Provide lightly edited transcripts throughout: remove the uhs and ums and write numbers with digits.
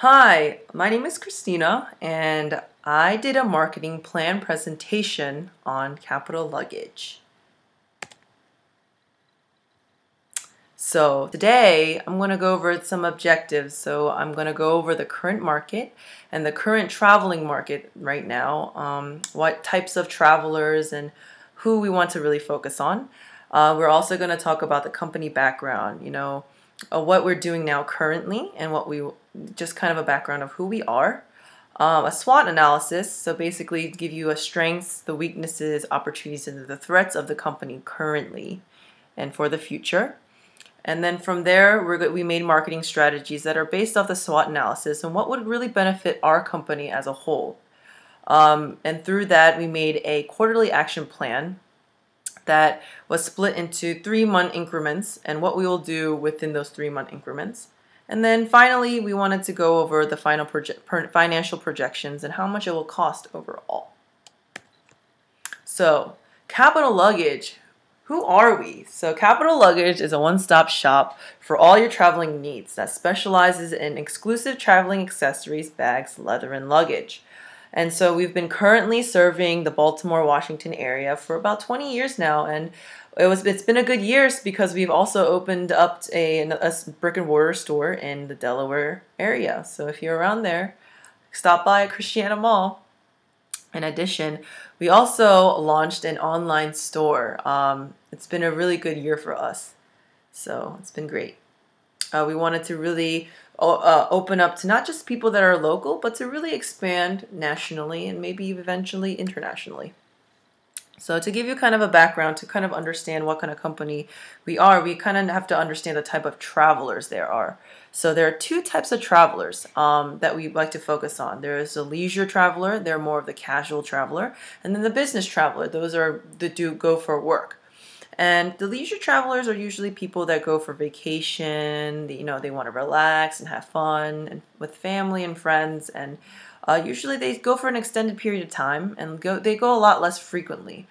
Hi, my name is Christina, and I did a marketing plan presentation on Capital Luggage. So today I'm going to go over some objectives. So I'm going to go over the current market and the current traveling market right now, what types of travelers and who we want to really focus on. We're also going to talk about the company background, what we're doing now currently and just kind of a background of who we are. A SWOT analysis, so basically give you a strengths, the weaknesses, opportunities, and the threats of the company currently and for the future. And then from there, we made marketing strategies that are based off the SWOT analysis and what would really benefit our company as a whole. And through that, we made a quarterly action plan that was split into 3-month increments and what we will do within those 3-month increments. And then finally, we wanted to go over the final financial projections and how much it will cost overall. So, Capital Luggage. Who are we? So Capital Luggage is a one-stop shop for all your traveling needs that specializes in exclusive traveling accessories, bags, leather, and luggage. And so we've been currently serving the Baltimore, Washington area for about 20 years now, and it's been a good year because we've also opened up a brick and mortar store in the Delaware area. So if you're around there, stop by at Christiana Mall. In addition, we also launched an online store. It's been a really good year for us, so it's been great. We wanted to really open up to not just people that are local, but to really expand nationally and maybe eventually internationally. So to give you kind of a background, to kind of understand what kind of company we are, we kind of have to understand the type of travelers there are. So there are 2 types of travelers that we like to focus on. There is a leisure traveler, they're more of the casual traveler, and then the business traveler, those are the go for work. And the leisure travelers are usually people that go for vacation, they want to relax and have fun and with family and friends, and usually they go for an extended period of time and they go a lot less frequently.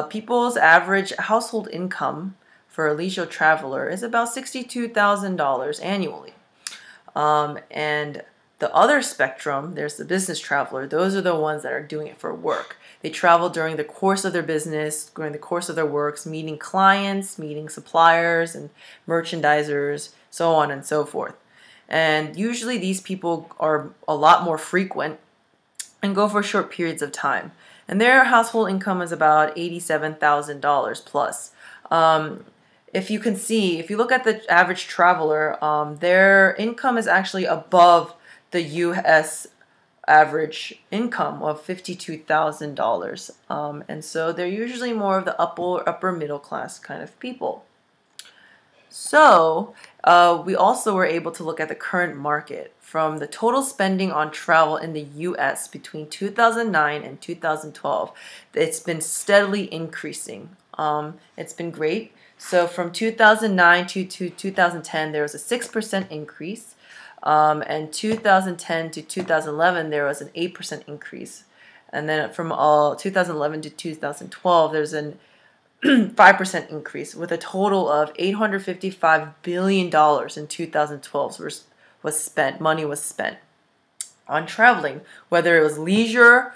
People's average household income for a leisure traveler is about $62,000 annually. And the other spectrum, there's the business traveler. Those are the ones that are doing it for work. They travel during the course of their business, during the course of their works, meeting clients, meeting suppliers and merchandisers, so on and so forth. And usually these people are a lot more frequent and go for short periods of time. And their household income is about $87,000 plus. If you look at the average traveler, their income is actually above the U.S. average income of $52,000. And so they're usually more of the upper middle class kind of people. So we also were able to look at the current market from the total spending on travel in the U.S. between 2009 and 2012. It's been steadily increasing. It's been great. So from 2009 to 2010, there was a 6% increase. And 2010 to 2011, there was an 8% increase. And then from 2011 to 2012, there's an 5% increase with a total of $855 billion in 2012 money was spent on traveling, whether it was leisure,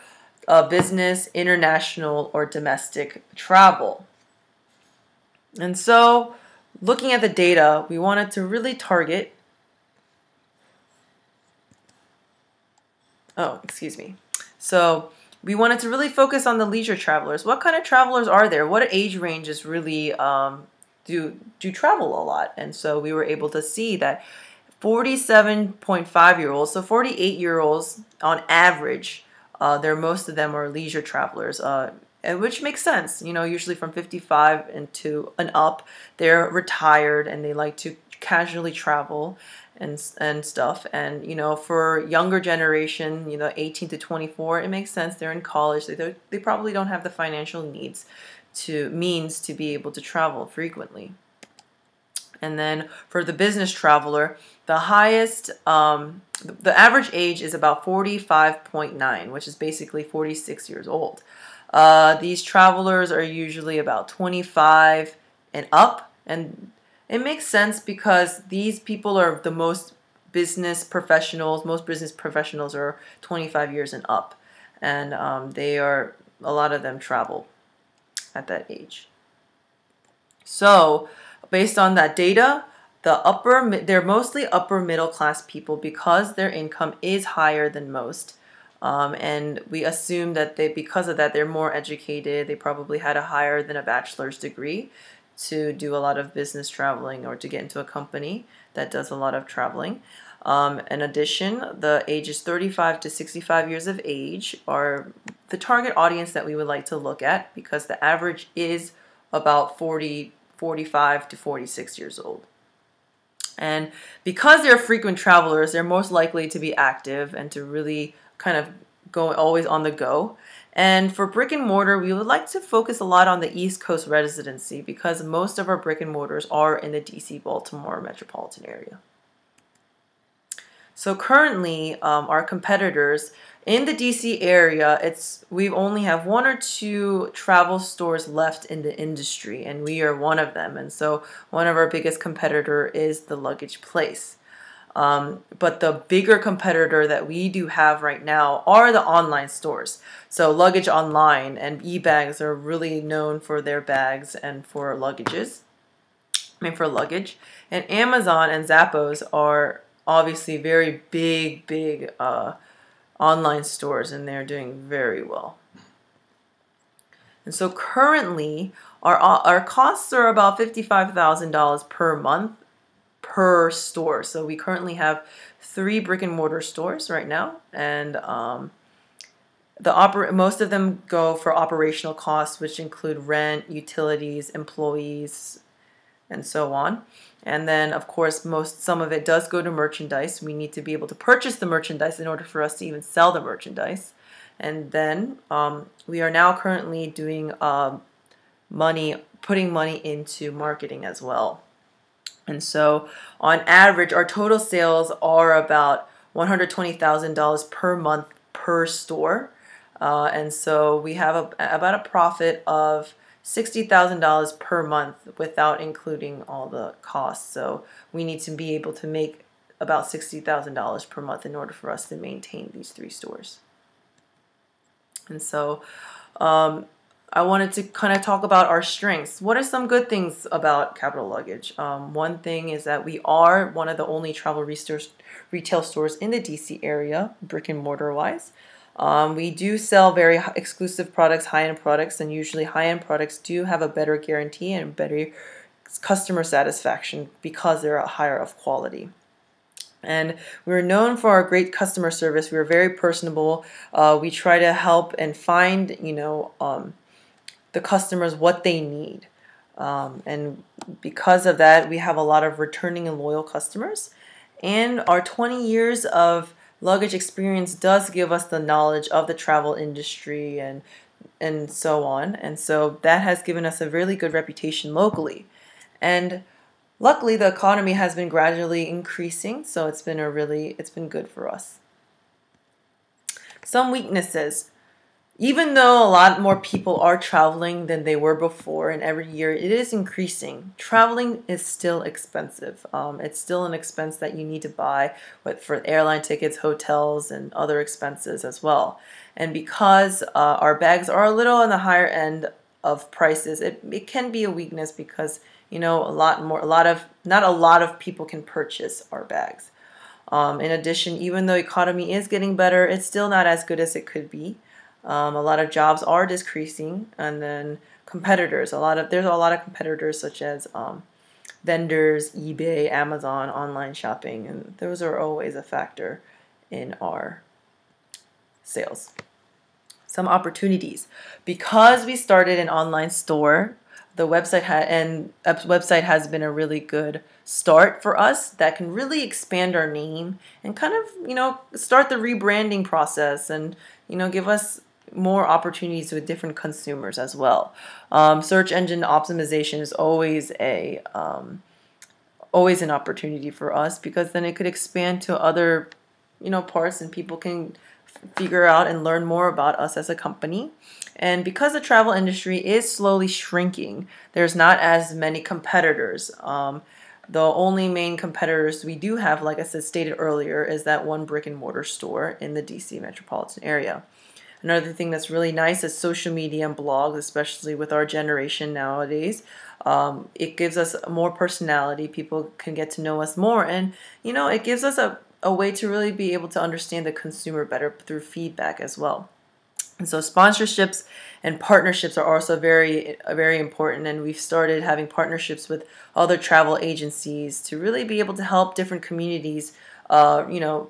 business, international, or domestic travel. And so looking at the data, we wanted to really target So we wanted to really focus on the leisure travelers. What kind of travelers are there? What age ranges really do travel a lot? And so we were able to see that 47.5-year-olds, so 48-year-olds on average, most of them are leisure travelers, which makes sense. Usually from 55 and up, they're retired and they like to casually travel and stuff. And for younger generation, 18 to 24, it makes sense. They're in college. They probably don't have the financial means to be able to travel frequently. And then for the business traveler, the highest, the average age is about 45.9, which is basically 46 years old. These travelers are usually about 25 and up, and it makes sense because these people are the most business professionals, most business professionals are 25 years and up, and a lot of them travel at that age. So based on that data, they're mostly upper middle class people because their income is higher than most. And we assume that because of that, they're more educated. They probably had a higher than a bachelor's degree to do a lot of business traveling or to get into a company that does a lot of traveling. In addition, the ages 35 to 65 years of age are the target audience that we would like to look at, because the average is about 45 to 46 years old. And because they're frequent travelers, they're most likely to be active and to really kind of go always on the go. And for brick and mortar, we would like to focus a lot on the East Coast residency, because most of our brick and mortars are in the DC, Baltimore metropolitan area. So currently, our competitors in the DC area, we only have 1 or 2 travel stores left in the industry, and we are one of them. And so one of our biggest competitor is the Luggage Place. But the bigger competitor that we do have right now are the online stores. So Luggage Online and eBags are really known for their bags and for luggage. And Amazon and Zappos are obviously very big online stores, and they're doing very well. And so currently, our costs are about $55,000 per month per store. So we currently have 3 brick and mortar stores right now, and most of them go for operational costs, which include rent, utilities, employees, and so on. And then, of course, some of it does go to merchandise. We need to be able to purchase the merchandise in order for us to even sell the merchandise. And then we are now currently doing putting money into marketing as well. And so, on average, our total sales are about $120,000 per month per store. And so we have about a profit of $60,000 per month without including all the costs. So we need to be able to make about $60,000 per month in order for us to maintain these 3 stores. And so I wanted to kind of talk about our strengths. What are some good things about Capital Luggage? One thing is that we are one of the only travel retail stores in the DC area, brick and mortar wise. We do sell very exclusive products, high-end products, and usually high-end products do have a better guarantee and better customer satisfaction because they're higher of quality. And we're known for our great customer service. We're very personable. We try to help and find, the customers what they need. And because of that, we have a lot of returning and loyal customers. And our 20 years of luggage experience does give us the knowledge of the travel industry and so on. And so that has given us a really good reputation locally. And luckily, the economy has been gradually increasing, so it's been good for us. Some weaknesses. Even though a lot more people are traveling than they were before, and every year it is increasing, traveling is still expensive. It's still an expense that you need to buy for airline tickets, hotels, and other expenses as well. And because our bags are a little on the higher end of prices, it can be a weakness because not a lot of people can purchase our bags. In addition, even though economy is getting better, it's still not as good as it could be. A lot of jobs are decreasing, and then competitors. There's a lot of competitors such as vendors, eBay, Amazon, online shopping, and those are always a factor in our sales. Some opportunities. Because we started an online store, the website has been a really good start for us that can really expand our name and kind of, start the rebranding process and, give us more opportunities with different consumers as well. Search engine optimization is always always an opportunity for us, because then it could expand to other, parts, and people can figure out and learn more about us as a company. And because the travel industry is slowly shrinking, there's not as many competitors. The only main competitors we do have, like I said, stated earlier, is that one brick and mortar store in the DC metropolitan area. Another thing that's really nice is social media and blogs, especially with our generation nowadays. It gives us more personality. People can get to know us more. And, it gives us a way to really be able to understand the consumer better through feedback as well. And so sponsorships and partnerships are also very, very important. And we've started having partnerships with other travel agencies to really be able to help different communities,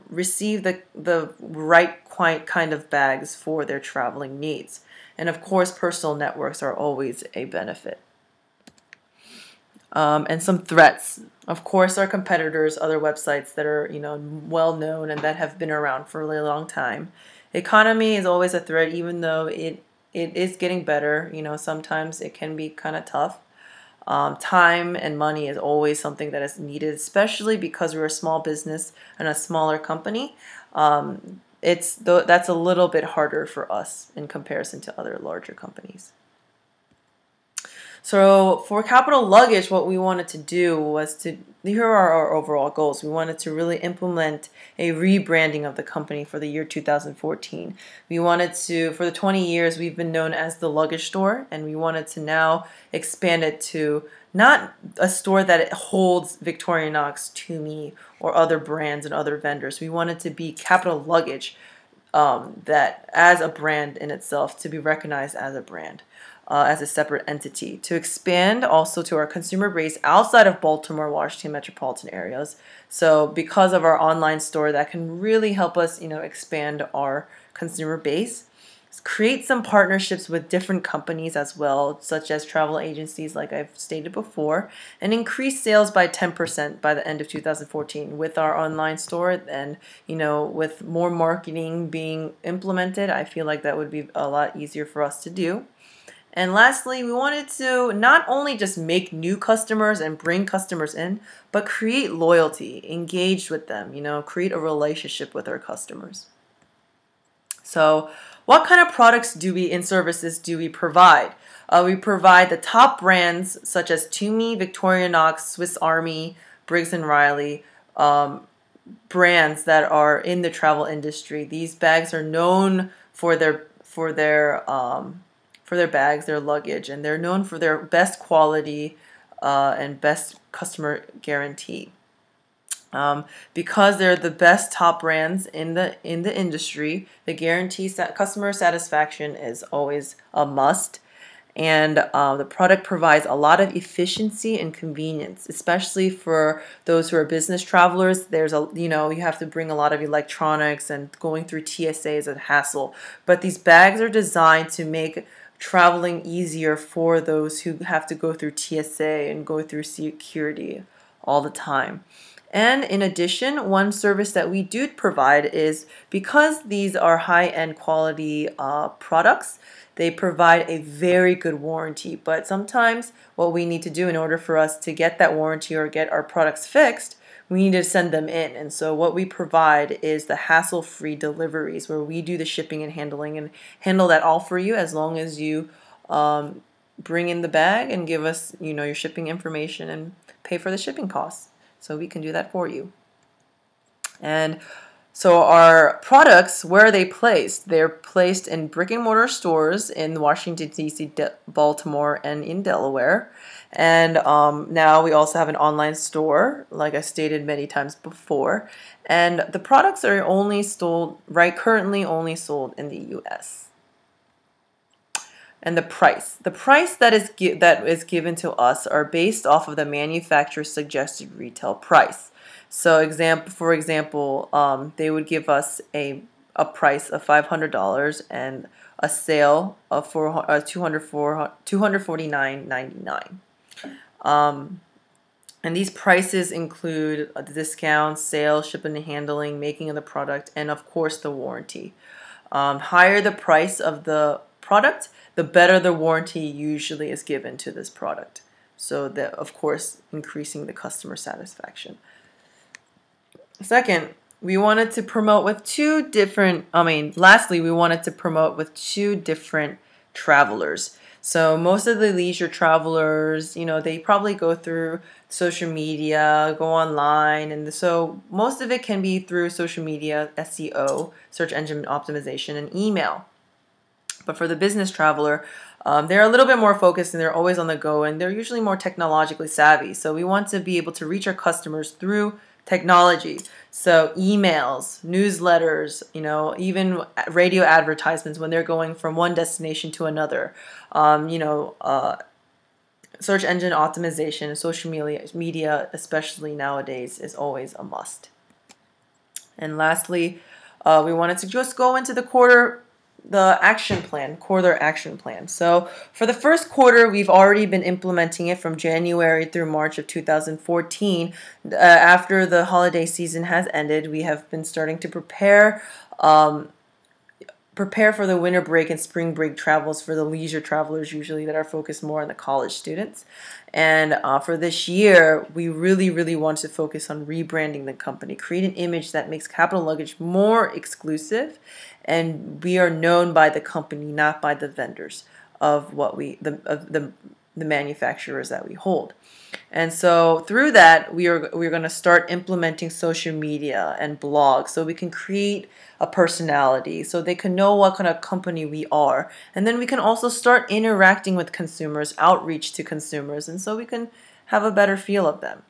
receive the right kind of bags for their traveling needs. And of course, personal networks are always a benefit. And some threats. Of course, our competitors, other websites that are, well known and that have been around for a really long time. Economy is always a threat, even though it is getting better. Sometimes it can be kind of tough. Time and money is always something that is needed, especially because we're a small business and a smaller company. That's a little bit harder for us in comparison to other larger companies. So for Capital Luggage, what we wanted to do was here are our overall goals. We wanted to really implement a rebranding of the company for the year 2014. We wanted to, for the 20 years, we've been known as the Luggage Store, and we wanted to now expand it to not a store that holds Victorinox, Tumi, or other brands and other vendors. We wanted to be Capital Luggage, that as a brand in itself, to be recognized as a brand. As a separate entity, to expand also to our consumer base outside of Baltimore, Washington metropolitan areas. So because of our online store, that can really help us, expand our consumer base. Create some partnerships with different companies as well, such as travel agencies, like I've stated before, and increase sales by 10% by the end of 2014 with our online store. And, with more marketing being implemented, I feel like that would be a lot easier for us to do. And lastly, we wanted to not only just make new customers and bring customers in, but create loyalty, engage with them, create a relationship with our customers. So what kind of products and services do we provide? We provide the top brands such as Tumi, Victorinox, Swiss Army, Briggs & Riley, brands that are in the travel industry. These bags are known for their bags, their luggage, and they're known for their best quality and best customer guarantee. Because they're the best top brands in the industry, the guarantee customer satisfaction is always a must. And the product provides a lot of efficiency and convenience, especially for those who are business travelers. You have to bring a lot of electronics, and going through TSA is a hassle. But these bags are designed to make traveling easier for those who have to go through TSA and go through security all the time. And in addition, one service that we do provide is, because these are high-end quality products, they provide a very good warranty. But sometimes what we need to do in order for us to get that warranty or get our products fixed, we need to send them in. And so what we provide is the hassle-free deliveries, where we do the shipping and handle that all for you, as long as you bring in the bag and give us your shipping information and pay for the shipping costs. So we can do that for you. And so our products, where are they placed? They're placed in brick and mortar stores in Washington, D.C., Baltimore, and in Delaware. And now we also have an online store, like I stated many times before. And the products are currently only sold in the U.S. And the price that is given to us are based off of the manufacturer's suggested retail price. So for example, they would give us a price of $500 and a sale of $249.99. And these prices include the discounts, sales, shipping and handling, making of the product, and of course the warranty. Higher the price of the product, the better the warranty usually is given to this product. So that, of course, increasing the customer satisfaction. Second, we wanted to promote with lastly, we wanted to promote with two different travelers. So most of the leisure travelers, they probably go through social media, go online, and so most of it can be through social media, SEO, search engine optimization, and email. But for the business traveler, they're a little bit more focused and they're always on the go, and they're usually more technologically savvy. So we want to be able to reach our customers through technology. So emails, newsletters, even radio advertisements when they're going from one destination to another. Search engine optimization and social media, especially nowadays, is always a must. And lastly, we wanted to just go into the quarter action plan. So for the first quarter, we've already been implementing it from January through March of 2014. After the holiday season has ended, we have been starting to prepare for the winter break and spring break travels for the leisure travelers, usually that are focused more on the college students. And for this year, we really, really want to focus on rebranding the company, create an image that makes Capital Luggage more exclusive, and we are known by the company, not by the vendors of the manufacturers that we hold. And so through that, we're going to start implementing social media and blogs so we can create a personality, so they can know what kind of company we are. And then we can also start interacting with consumers, outreach to consumers, and so we can have a better feel of them.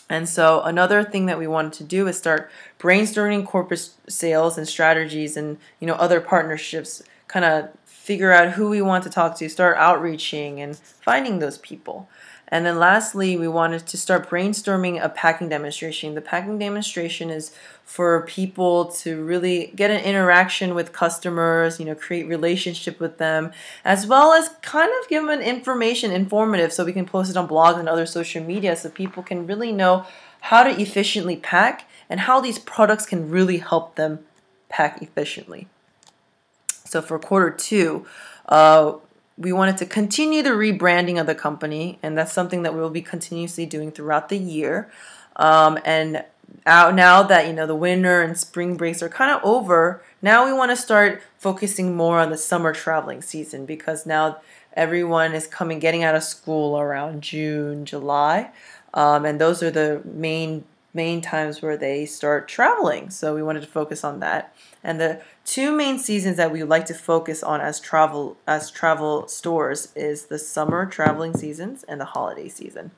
And so another thing that we wanted to do is start brainstorming corporate sales and strategies and other partnerships, kind of figure out who we want to talk to, start outreaching and finding those people. And then lastly, we wanted to start brainstorming a packing demonstration. The packing demonstration is for people to really get an interaction with customers, create relationship with them, as well as kind of give them informative, so we can post it on blogs and other social media so people can really know how to efficiently pack and how these products can really help them pack efficiently. So for quarter two, we wanted to continue the rebranding of the company, and that's something that we will be continuously doing throughout the year. And now that the winter and spring breaks are kind of over, now we want to start focusing more on the summer traveling season, because now everyone is getting out of school around June, July, and those are the main times where they start traveling. So we wanted to focus on that. And the two main seasons that we would like to focus on as travel stores is the summer traveling seasons and the holiday season.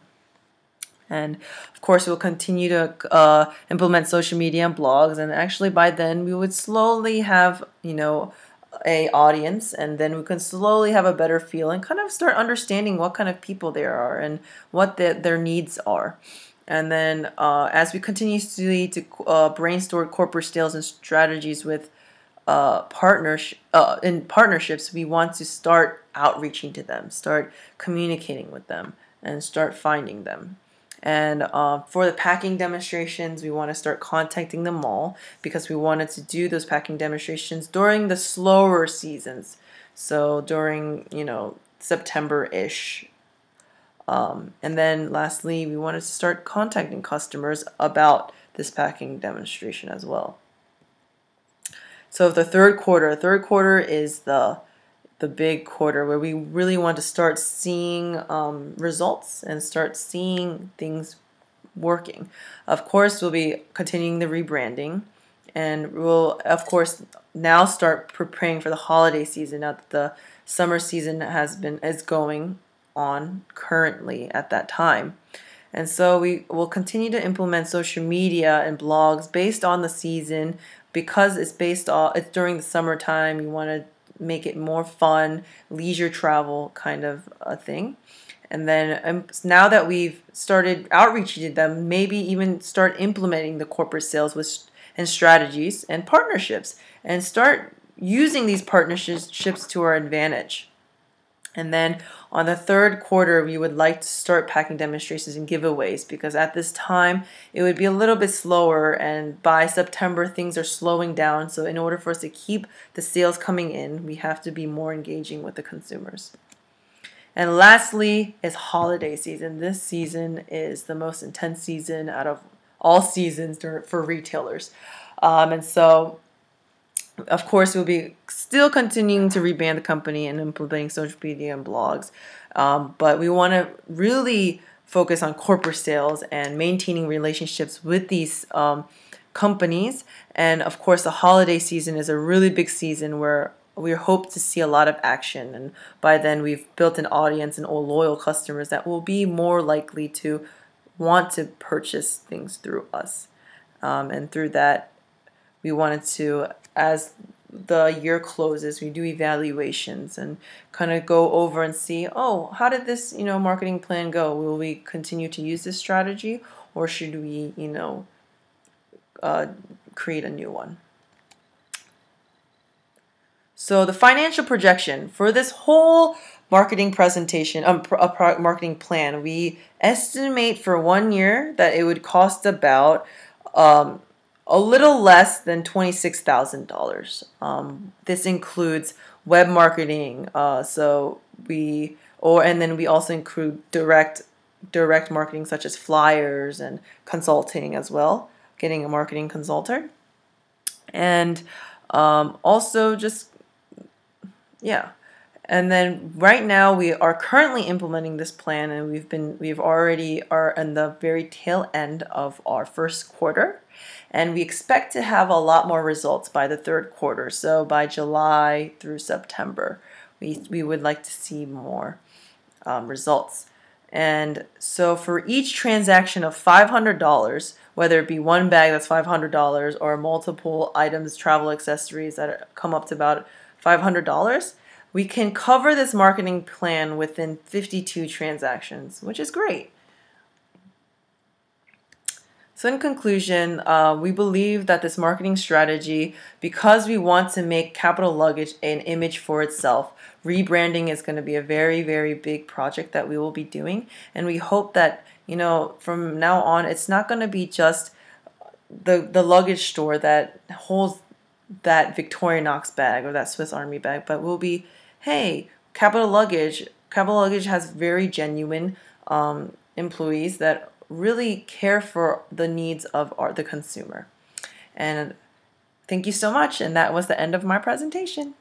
And of course, we'll continue to implement social media and blogs. And actually, by then, we would slowly have a audience, and then we can slowly have a better feel and kind of start understanding what kind of people there are and what their needs are. And then as we continue to brainstorm corporate sales and strategies with in partnerships, we want to start outreaching to them, start communicating with them, and start finding them. And for the packing demonstrations, we want to start contacting them all, because we wanted to do those packing demonstrations during the slower seasons. So during, September-ish. And then lastly, we wanted to start contacting customers about this packing demonstration as well. So the third quarter is the big quarter where we really want to start seeing results and start seeing things working. Of course, we'll be continuing the rebranding, and we'll, of course, now start preparing for the holiday season now that the summer season is going on currently at that time. And so we will continue to implement social media and blogs based on the season, because it's during the summertime. You want to make it more fun, leisure travel kind of a thing. And then now that we've started outreaching to them, maybe even start implementing the corporate sales and strategies and partnerships, and start using these partnerships to our advantage. And then on the third quarter, we would like to start packing demonstrations and giveaways, because at this time it would be a little bit slower, and by September things are slowing down. So in order for us to keep the sales coming in, we have to be more engaging with the consumers. And lastly is holiday season. This season is the most intense season out of all seasons for retailers. And so Of course, we'll be still continuing to rebrand the company and implementing social media and blogs. But we want to really focus on corporate sales and maintaining relationships with these companies. And of course, the holiday season is a really big season where we hope to see a lot of action. And by then, we've built an audience and all loyal customers that will be more likely to want to purchase things through us. And through that, we wanted to, as the year closes, we do evaluations and kind of go over and see, oh, how did this, marketing plan go? Will we continue to use this strategy, or should we, create a new one? So the financial projection for this whole marketing presentation, marketing plan, we estimate for 1 year that it would cost about a little less than $26,000. This includes web marketing. And then we also include direct marketing such as flyers and consulting as well, getting a marketing consultant, and also just yeah. And then right now we are currently implementing this plan, and we've already are in the very tail end of our first quarter, and we expect to have a lot more results by the third quarter. So by July through September, we would like to see more results. And so for each transaction of $500, whether it be one bag that's $500 or multiple items, travel accessories that come up to about $500, we can cover this marketing plan within 52 transactions, which is great. So in conclusion, we believe that this marketing strategy, because we want to make Capital Luggage an image for itself, rebranding is going to be a very, very big project that we will be doing. And we hope that, from now on, it's not going to be just the luggage store that holds that Victorinox bag or that Swiss Army bag, but will be, hey, Capital Luggage has very genuine employees that really care for the needs of the consumer. And thank you so much. And that was the end of my presentation.